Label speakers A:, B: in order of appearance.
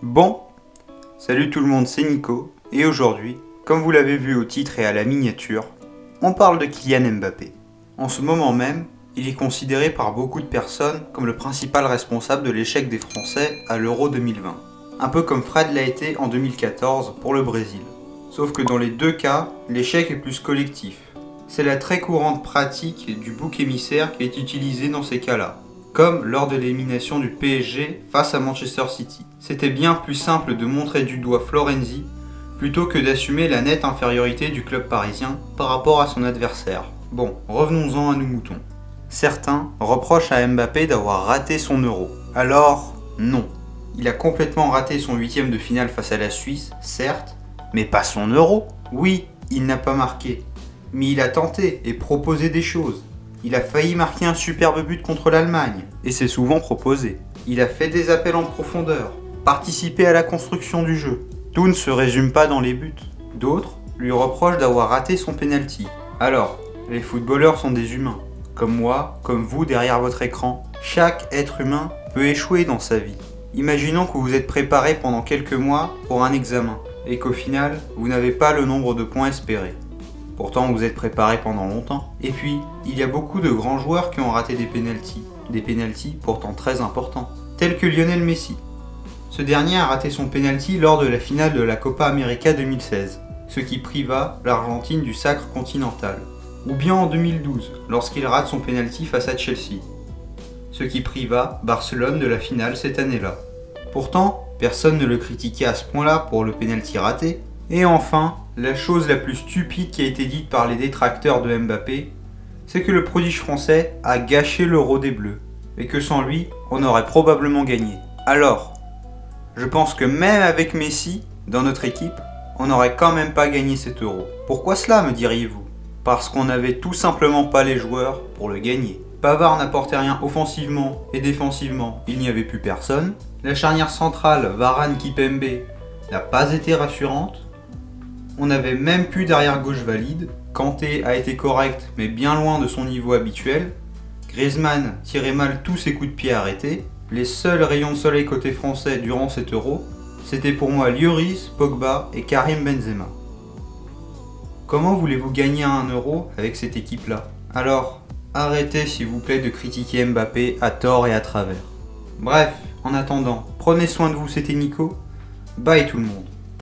A: Bon, salut tout le monde, c'est Nico, et aujourd'hui, comme vous l'avez vu au titre et à la miniature, on parle de Kylian Mbappé. En ce moment même, il est considéré par beaucoup de personnes comme le principal responsable de l'échec des Français à l'Euro 2020. Un peu comme Fred l'a été en 2014 pour le Brésil. Sauf que dans les deux cas, l'échec est plus collectif. C'est la très courante pratique du bouc émissaire qui est utilisée dans ces cas-là, comme lors de l'élimination du PSG face à Manchester City. C'était bien plus simple de montrer du doigt Florenzi plutôt que d'assumer la nette infériorité du club parisien par rapport à son adversaire. Bon, revenons-en à nos moutons. Certains reprochent à Mbappé d'avoir raté son Euro. Alors, non. Il a complètement raté son huitième de finale face à la Suisse, certes, mais pas son Euro. Oui, il n'a pas marqué, mais il a tenté et proposé des choses. Il a failli marquer un superbe but contre l'Allemagne, et c'est souvent proposé. Il a fait des appels en profondeur, participé à la construction du jeu. Tout ne se résume pas dans les buts. D'autres lui reprochent d'avoir raté son penalty. Alors, les footballeurs sont des humains. Comme moi, comme vous derrière votre écran. Chaque être humain peut échouer dans sa vie. Imaginons que vous êtes préparé pendant quelques mois pour un examen, et qu'au final, vous n'avez pas le nombre de points espérés. Pourtant, vous êtes préparé pendant longtemps. Et puis, il y a beaucoup de grands joueurs qui ont raté des pénaltys pourtant très importants, tels que Lionel Messi. Ce dernier a raté son pénalty lors de la finale de la Copa América 2016, ce qui priva l'Argentine du sacre continental. Ou bien en 2012, lorsqu'il rate son pénalty face à Chelsea, ce qui priva Barcelone de la finale cette année-là. Pourtant, personne ne le critiquait à ce point-là pour le pénalty raté. Et enfin, la chose la plus stupide qui a été dite par les détracteurs de Mbappé, c'est que le prodige français a gâché l'Euro des Bleus, et que sans lui, on aurait probablement gagné. Alors, je pense que même avec Messi, dans notre équipe, on n'aurait quand même pas gagné cet Euro. Pourquoi cela, me diriez-vous ? Parce qu'on n'avait tout simplement pas les joueurs pour le gagner. Pavard n'apportait rien offensivement et défensivement, il n'y avait plus personne. La charnière centrale Varane-Kipembe n'a pas été rassurante. On n'avait même plus d'arrière gauche valide. Kanté a été correct mais bien loin de son niveau habituel. Griezmann tirait mal tous ses coups de pied arrêtés. Les seuls rayons de soleil côté français durant cet Euro, c'était pour moi Lloris, Pogba et Karim Benzema. Comment voulez-vous gagner un Euro avec cette équipe-là ? Alors, arrêtez s'il vous plaît de critiquer Mbappé à tort et à travers. Bref, en attendant, prenez soin de vous, c'était Nico. Bye tout le monde.